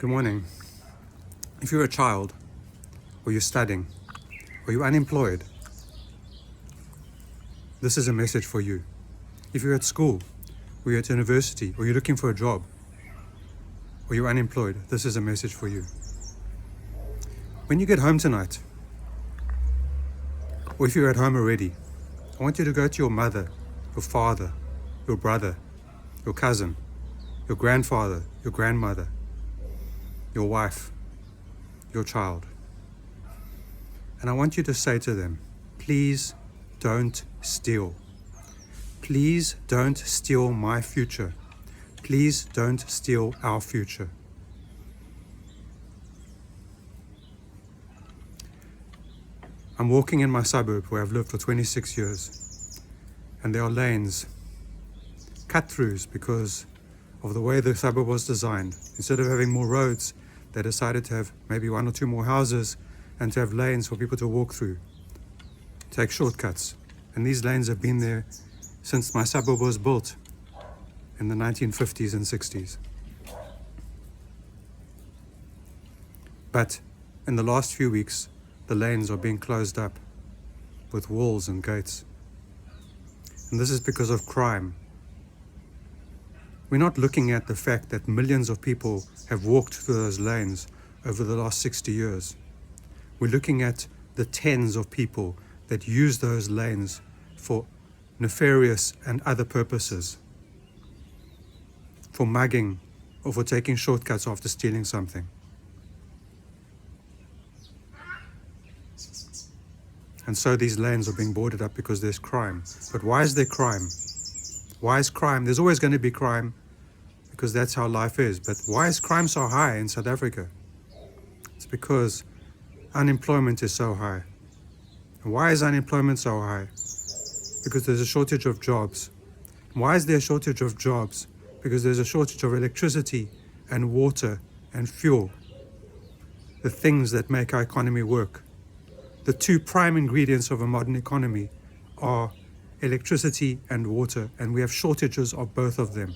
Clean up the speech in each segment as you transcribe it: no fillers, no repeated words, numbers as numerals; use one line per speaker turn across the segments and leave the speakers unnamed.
Good morning. If you're a child, or you're studying, or you're unemployed, this is a message for you. If you're at school, or you're at university, or you're looking for a job, or you're unemployed, this is a message for you. When you get home tonight, or if you're at home already, I want you to go to your mother, your father, your brother, your cousin, your grandfather, your grandmother, your wife, your child. And I want you to say to them, please don't steal. Please don't steal my future. Please don't steal our future. I'm walking in my suburb where I've lived for 26 years, and there are lanes, cut-throughs, because of the way the suburb was designed. Instead of having more roads, they decided to have maybe one or two more houses and to have lanes for people to walk through, take shortcuts. And these lanes have been there since my suburb was built in the 1950s and 60s. But in the last few weeks, the lanes are being closed up with walls and gates. And this is because of crime. We're not looking at the fact that millions of people have walked through those lanes over the last 60 years. We're looking at the tens of people that use those lanes for nefarious and other purposes, for mugging or for taking shortcuts after stealing something. And so these lanes are being boarded up because there's crime. But why is there crime? Why is crime? There's always going to be crime because that's how life is. But why is crime so high in South Africa? It's because unemployment is so high. And why is unemployment so high? Because there's a shortage of jobs. Why is there a shortage of jobs? Because there's a shortage of electricity and water and fuel, the things that make our economy work. The two prime ingredients of a modern economy are electricity and water, and we have shortages of both of them.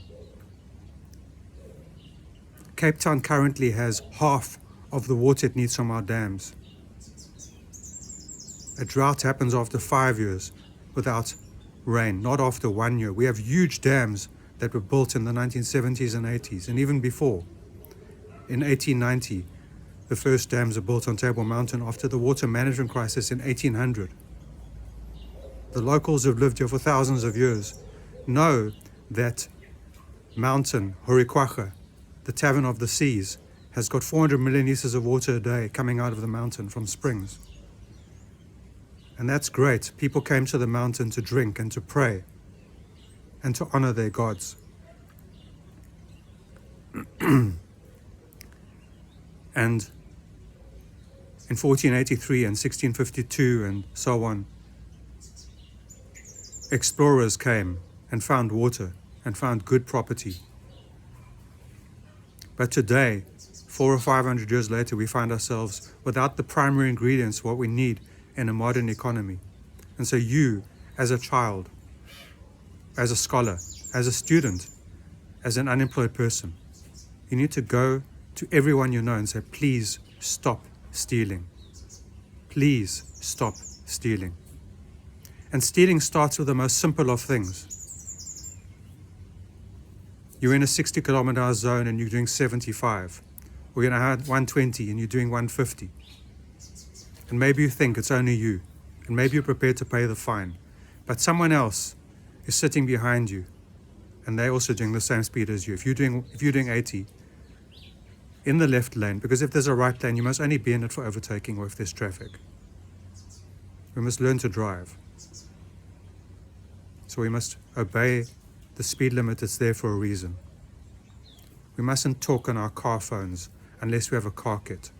Cape Town currently has half of the water it needs from our dams. A drought happens after 5 years without rain, not after 1 year. We have huge dams that were built in the 1970s and 80s, and even before. In 1890, the first dams were built on Table Mountain after the water management crisis in 1800. The locals who've lived here for thousands of years know that mountain, Horikwacha, the Tavern of the Seas, has got 400 million liters of water a day coming out of the mountain from springs. And that's great. People came to the mountain to drink and to pray and to honor their gods. And in 1483 and 1652 and so on, explorers came and found water and found good property. But today, 400 or 500 years later, we find ourselves without the primary ingredients, what we need in a modern economy. And so you, as a child, as a scholar, as a student, as an unemployed person, you need to go to everyone you know and say, please stop stealing. Please stop stealing. And stealing starts with the most simple of things. You're in a 60 kilometer zone and you're doing 75. Or you're in a 120 and you're doing 150. And maybe you think it's only you. And maybe you're prepared to pay the fine. But someone else is sitting behind you and they're also doing the same speed as you. If you're doing 80, in the left lane, because if there's a right lane, you must only be in it for overtaking or if there's traffic. We must learn to drive. So we must obey the speed limit that's there for a reason. We mustn't talk on our car phones unless we have a car kit.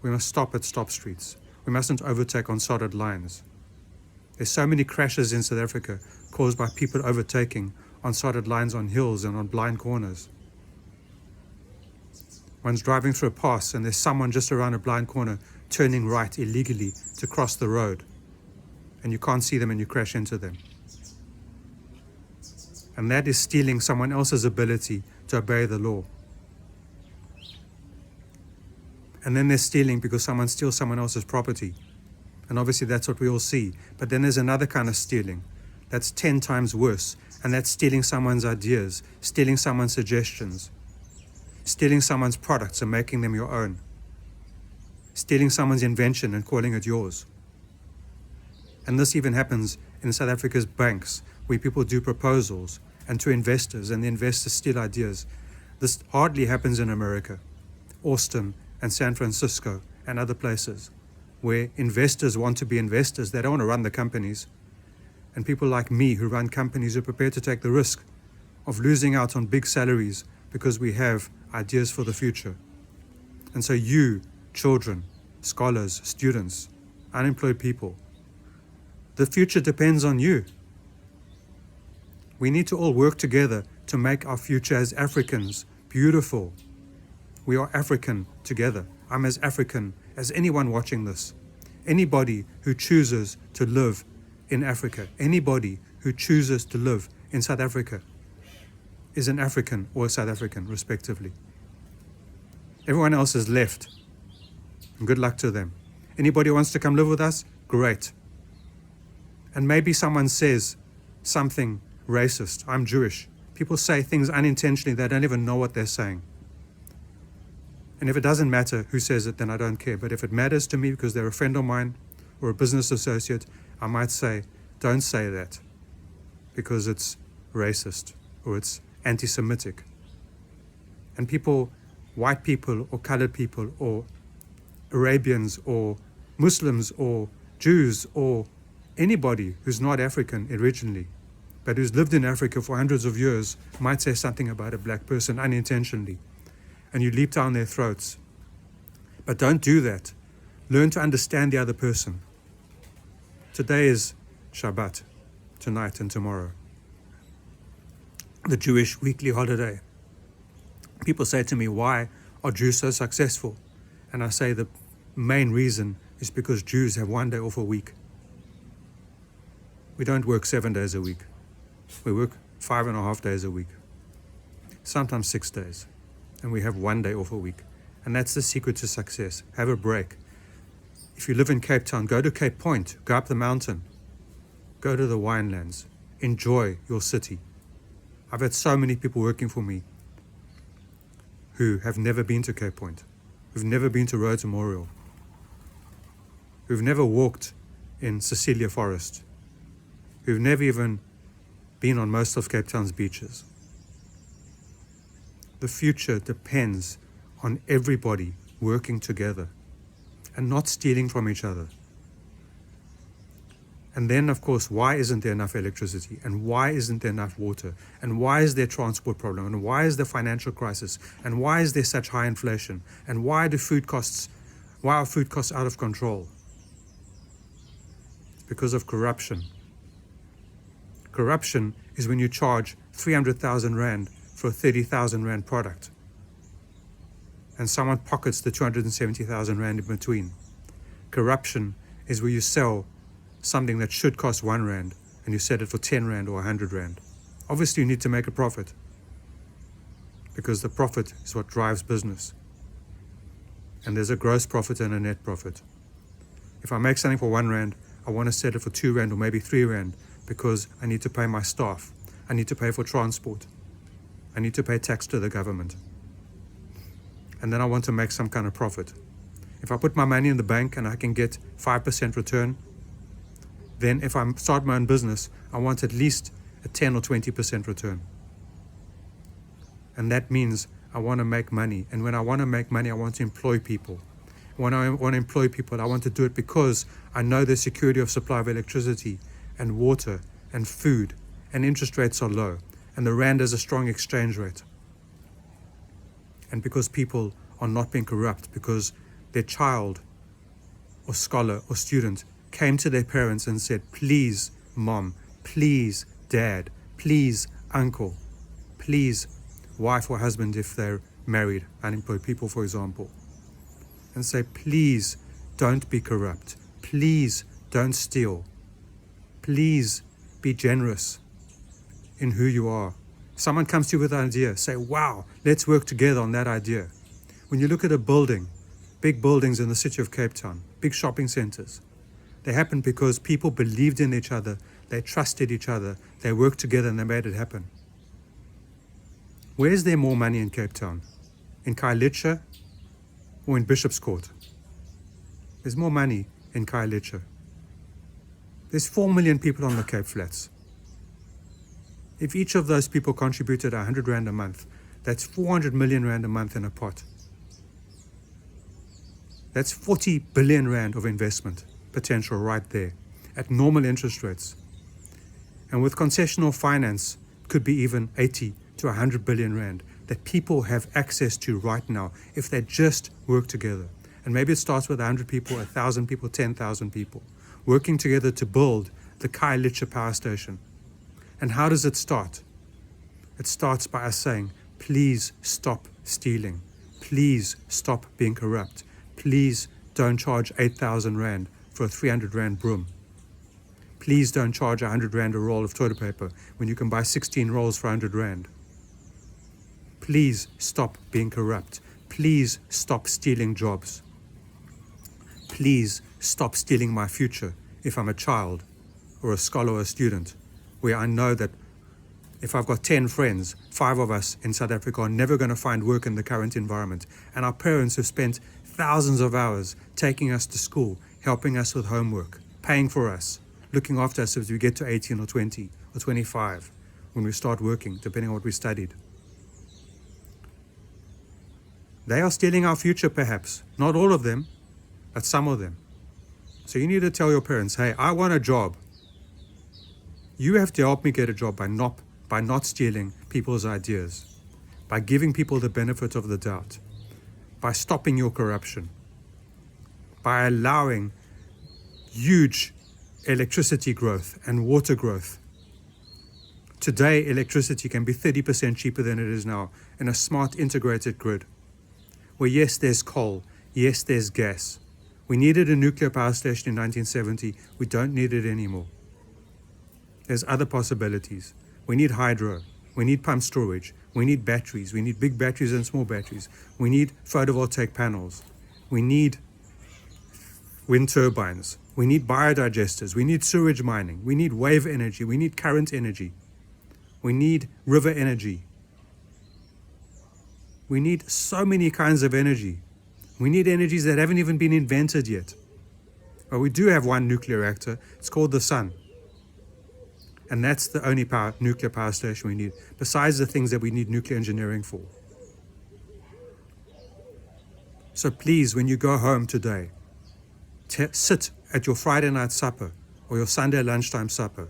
We must stop at stop streets. We mustn't overtake on solid lines. There's so many crashes in South Africa caused by people overtaking on solid lines on hills and on blind corners. One's driving through a pass and there's someone just around a blind corner turning right illegally to cross the road. And you can't see them and you crash into them. And that is stealing someone else's ability to obey the law. And then there's stealing because someone steals someone else's property. And obviously that's what we all see. But then there's another kind of stealing that's 10 times worse. And that's stealing someone's ideas, stealing someone's suggestions, stealing someone's products and making them your own, stealing someone's invention and calling it yours. And this even happens in South Africa's banks, where people do proposals and to investors, and the investors steal ideas. This hardly happens in America, Austin and San Francisco and other places, where investors want to be investors. They don't want to run the companies. And people like me who run companies are prepared to take the risk of losing out on big salaries because we have ideas for the future. And so you, children, scholars, students, unemployed people, the future depends on you. We need to all work together to make our future as Africans beautiful. We are African together. I'm as African as anyone watching this. Anybody who chooses to live in Africa, anybody who chooses to live in South Africa is an African or a South African, respectively. Everyone else has left. And good luck to them. Anybody who wants to come live with us, great. And maybe someone says something racist. I'm Jewish. People say things unintentionally. They don't even know what they're saying. And if it doesn't matter who says it, then I don't care. But if it matters to me because they're a friend of mine or a business associate, I might say, don't say that because it's racist or it's anti-Semitic. And people, white people or colored people or Arabians or Muslims or Jews or anybody who's not African originally, but who's lived in Africa for hundreds of years, might say something about a black person unintentionally, and you leap down their throats. But don't do that. Learn to understand the other person. Today is Shabbat, tonight and tomorrow, the Jewish weekly holiday. People say to me, why are Jews so successful? And I say the main reason is because Jews have one day off a week. We don't work 7 days a week. We work 5.5 days a week, sometimes 6 days, and we have one day off a week. And that's the secret to success. Have a break. If you live in Cape Town, go to Cape Point, go up the mountain, go to the winelands, enjoy your city. I've had so many people working for me who have never been to Cape Point, who've never been to Rhodes Memorial, who've never walked in Cecilia Forest, who've never even been on most of Cape Town's beaches. The future depends on everybody working together and not stealing from each other. And then, of course, why isn't there enough electricity? And why isn't there enough water? And why is there a transport problem? And why is there financial crisis? And why is there such high inflation? And why are food costs out of control? Because of corruption. Corruption is when you charge 300,000 Rand for a 30,000 Rand product, and someone pockets the 270,000 Rand in between. Corruption is where you sell something that should cost 1 Rand and you sell it for 10 Rand or 100 Rand. Obviously you need to make a profit because the profit is what drives business. And there's a gross profit and a net profit. If I make something for 1 Rand, I want to sell it for 2 Rand or maybe 3 Rand because I need to pay my staff. I need to pay for transport. I need to pay tax to the government. And then I want to make some kind of profit. If I put my money in the bank and I can get 5% return, then if I start my own business, I want at least a 10 or 20% return. And that means I want to make money. And when I want to make money, I want to employ people. When I want to employ people, I want to do it because I know the security of supply of electricity and water and food, and interest rates are low, and the Rand has a strong exchange rate. And because people are not being corrupt, because their child or scholar or student came to their parents and said, please, mom, please, dad, please, uncle, please, wife or husband if they're married, unemployed people, for example, and say, please don't be corrupt. Please don't steal. Please be generous in who you are. Someone comes to you with an idea, say, wow, let's work together on that idea. When you look at a building, big buildings in the city of Cape Town, big shopping centers. They happened because people believed in each other, they trusted each other, they worked together and they made it happen. Where is there more money in Cape Town? In Khayelitsha or in Bishop's Court? There's more money in Khayelitsha. There's 4 million people on the Cape Flats. If each of those people contributed 100 Rand a month, that's 400 million Rand a month in a pot. That's 40 billion Rand of investment potential right there at normal interest rates. And with concessional finance, it could be even 80 to 100 billion Rand that people have access to right now if they just work together. And maybe it starts with 100 people, 1,000 people, 10,000 people working together to build the Khayelitsha power station. And how does it start? It starts by us saying, please stop stealing. Please stop being corrupt. Please don't charge 8,000 Rand for a 300 Rand broom. Please don't charge 100 Rand a roll of toilet paper when you can buy 16 rolls for 100 Rand. Please stop being corrupt. Please stop stealing jobs. Please stop stealing my future if I'm a child or a scholar or a student, where I know that if I've got 10 friends, 5 of us in South Africa are never going to find work in the current environment. And our parents have spent thousands of hours taking us to school, helping us with homework, paying for us, looking after us as we get to 18 or 20 or 25 when we start working, depending on what we studied. They are stealing our future, perhaps. Not all of them, but some of them. So you need to tell your parents, hey, I want a job. You have to help me get a job by not stealing people's ideas, by giving people the benefit of the doubt, by stopping your corruption, by allowing huge electricity growth and water growth. Today, electricity can be 30% cheaper than it is now in a smart integrated grid, where yes, there's coal, yes, there's gas. We needed a nuclear power station in 1970. We don't need it anymore. There's other possibilities. We need hydro. We need pump storage. We need batteries. We need big batteries and small batteries. We need photovoltaic panels. We need wind turbines. We need biodigesters. We need sewage mining. We need wave energy. We need current energy. We need river energy. We need so many kinds of energy. We need energies that haven't even been invented yet. But we do have one nuclear reactor. It's called the sun. And that's the only nuclear power station we need, besides the things that we need nuclear engineering for. So please, when you go home today, sit at your Friday night supper or your Sunday lunchtime supper,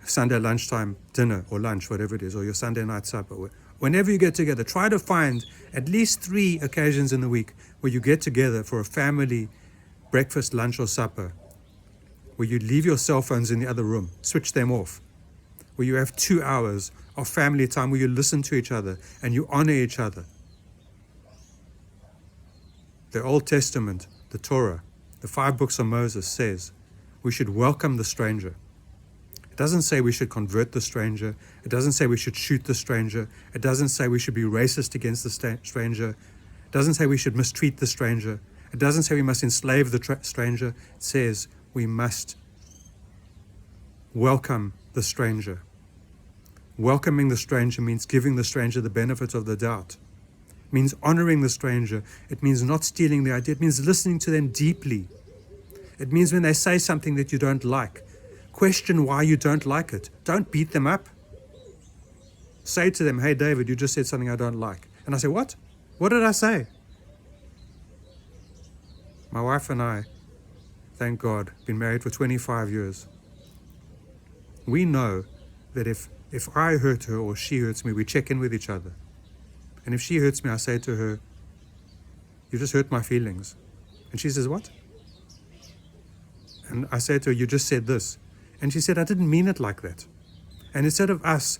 Sunday lunchtime dinner or lunch, whatever it is, or your Sunday night supper. Whenever you get together, try to find at least 3 occasions in the week where you get together for a family breakfast, lunch, or supper, where you leave your cell phones in the other room, switch them off, where you have 2 hours of family time where you listen to each other and you honor each other. The Old Testament, the Torah, the 5 books of Moses says we should welcome the stranger. It doesn't say we should convert the stranger. It doesn't say we should shoot the stranger. It doesn't say we should be racist against the stranger. It doesn't say we should mistreat the stranger. It doesn't say we must enslave the stranger. It says we must welcome the stranger. Welcoming the stranger means giving the stranger the benefit of the doubt. It means honoring the stranger. It means not stealing the idea. It means listening to them deeply. It means when they say something that you don't like, question why you don't like it. Don't beat them up. Say to them, hey, David, you just said something I don't like. And I say, what? What did I say? My wife and I, thank God, been married for 25 years. We know that if I hurt her or she hurts me, we check in with each other. And if she hurts me, I say to her, you just hurt my feelings. And she says, what? And I say to her, you just said this. And she said, I didn't mean it like that. And instead of us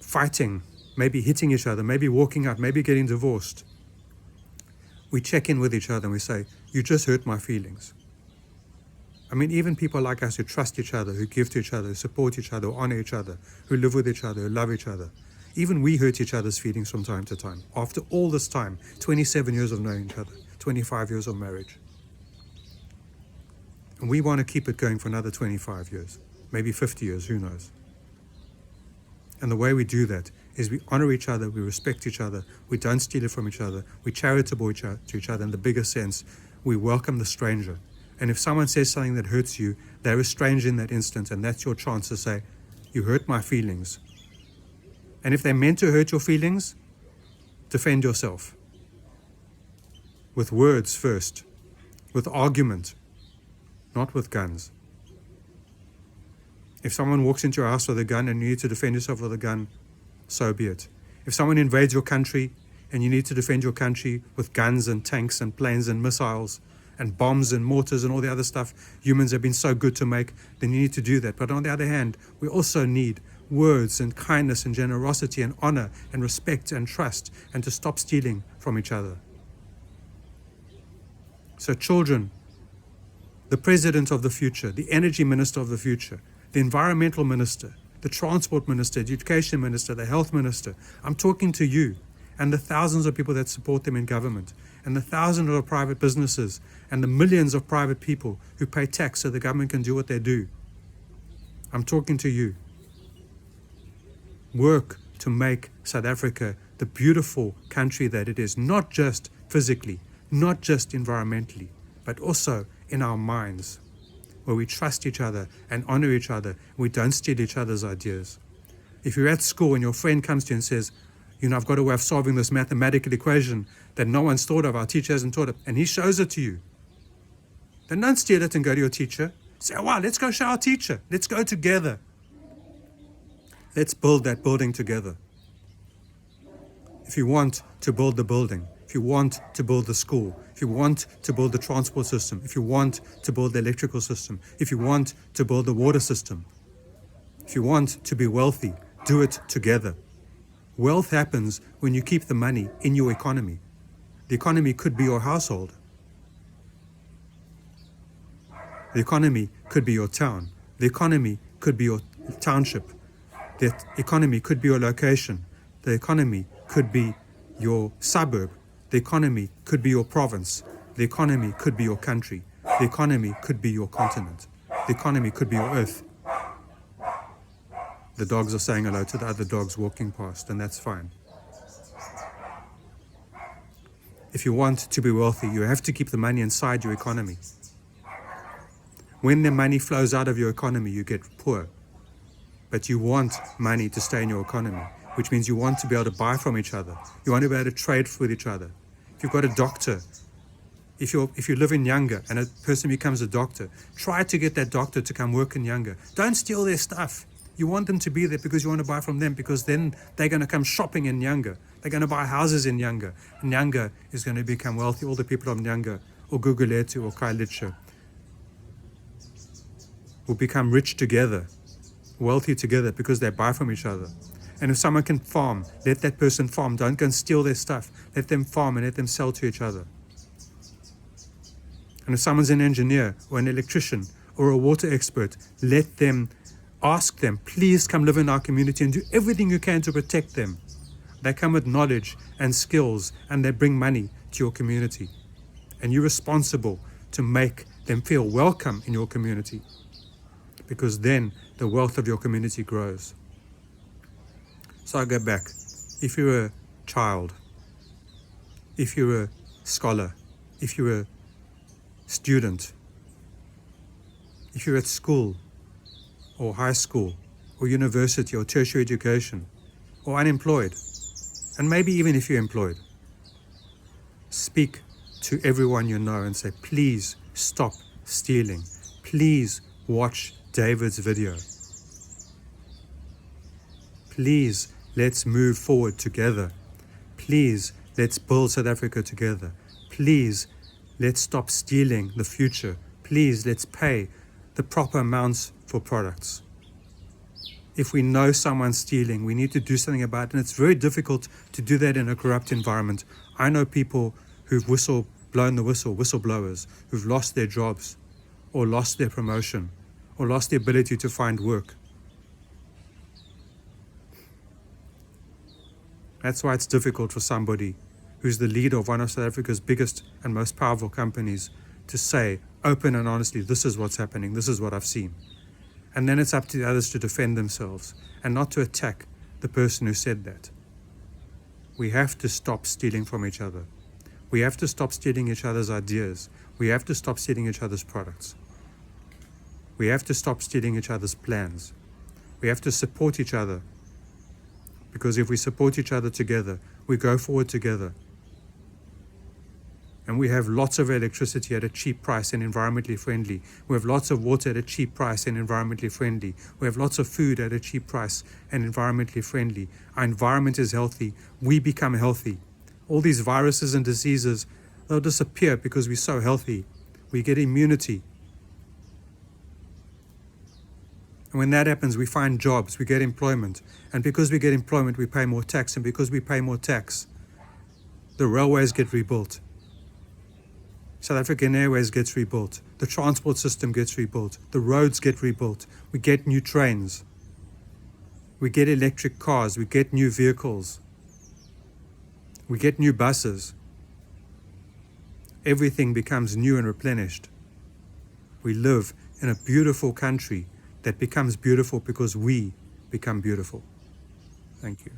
fighting, maybe hitting each other, maybe walking out, maybe getting divorced, we check in with each other and we say, you just hurt my feelings. I mean, even people like us who trust each other, who give to each other, who support each other, who honor each other, who live with each other, who love each other, Even we hurt each other's feelings from time to time. After all this time, 27 years of knowing each other, 25 years of marriage. And we want to keep it going for another 25 years, maybe 50 years, who knows. And the way we do that is we honor each other, we respect each other, we don't steal it from each other, we're charitable to each other in the bigger sense, we welcome the stranger. And if someone says something that hurts you, they're a stranger in that instant, and that's your chance to say, you hurt my feelings. And if they're meant to hurt your feelings, defend yourself. With words first, with argument, not with guns. If someone walks into your house with a gun and you need to defend yourself with a gun, so be it. If someone invades your country and you need to defend your country with guns and tanks and planes and missiles and bombs and mortars and all the other stuff humans have been so good to make, then you need to do that. But on the other hand, we also need words and kindness and generosity and honor and respect and trust, and to stop stealing from each other. So children, the president of the future, the energy minister of the future, the environmental minister, the transport minister, the education minister, the health minister, I'm talking to you and the thousands of people that support them in government, and the thousands of private businesses, and the millions of private people who pay tax so the government can do what they do. I'm talking to you. Work to make South Africa the beautiful country that it is, not just physically, not just environmentally, but also in our minds, where we trust each other and honor each other. We don't steal each other's ideas. If you're at school and your friend comes to you and says, I've got a way of solving this mathematical equation that no one's thought of, our teacher hasn't taught it, and he shows it to you, then don't steal it and go to your teacher. Say, wow, let's go show our teacher. Let's go together. Let's build that building together. If you want to build the building, if you want to build the school, if you want to build the transport system, if you want to build the electrical system, if you want to build the water system, if you want to be wealthy, do it together. Wealth happens when you keep the money in your economy. The economy could be your household. The economy could be your town. The economy could be your township. The economy could be your location. The economy could be your suburb. The economy could be your province. The economy could be your country. The economy could be your continent. The economy could be your earth. The dogs are saying hello to the other dogs walking past, and that's fine. If you want to be wealthy, you have to keep the money inside your economy. When the money flows out of your economy, you get poor. But you want money to stay in your economy, which means you want to be able to buy from each other. You want to be able to trade with each other. If you've got a doctor, if you live in Nyanga and a person becomes a doctor, try to get that doctor to come work in Nyanga. Don't steal their stuff. You want them to be there because you want to buy from them, because then they're going to come shopping in Nyanga. They're going to buy houses in Nyanga. And Nyanga is going to become wealthy. All the people of Nyanga or Guguletu or Kailicha will become rich together, wealthy together, because they buy from each other. And if someone can farm, let that person farm. Don't go and steal their stuff. Let them farm and let them sell to each other. And if someone's an engineer or an electrician or a water expert, let them ask them, please come live in our community, and do everything you can to protect them. They come with knowledge and skills, and they bring money to your community. And you're responsible to make them feel welcome in your community, because then the wealth of your community grows. So I go back. If you're a child, if you're a scholar, if you're a student, if you're at school or high school or university or tertiary education or unemployed, and maybe even if you're employed, speak to everyone you know and say, please stop stealing. Please watch David's video. Please, let's move forward together. Please, let's build South Africa together. Please, let's stop stealing the future. Please, let's pay the proper amounts for products. If we know someone's stealing, we need to do something about it. And it's very difficult to do that in a corrupt environment. I know people who've blown the whistle, whistleblowers, who've lost their jobs or lost their promotion or lost the ability to find work. That's why it's difficult for somebody who's the leader of one of South Africa's biggest and most powerful companies to say, open and honestly, this is what's happening, this is what I've seen. And then it's up to the others to defend themselves and not to attack the person who said that. We have to stop stealing from each other. We have to stop stealing each other's ideas. We have to stop stealing each other's products. We have to stop stealing each other's plans. We have to support each other, because if we support each other together, we go forward together. And we have lots of electricity at a cheap price and environmentally friendly. We have lots of water at a cheap price and environmentally friendly. We have lots of food at a cheap price and environmentally friendly. Our environment is healthy. We become healthy. All these viruses and diseases, they'll disappear because we're so healthy. We get immunity. And when that happens, we find jobs, we get employment. And because we get employment, we pay more tax. And because we pay more tax, the railways get rebuilt. South African Airways gets rebuilt. The transport system gets rebuilt. The roads get rebuilt. We get new trains. We get electric cars. We get new vehicles. We get new buses. Everything becomes new and replenished. We live in a beautiful country that becomes beautiful because we become beautiful. Thank you.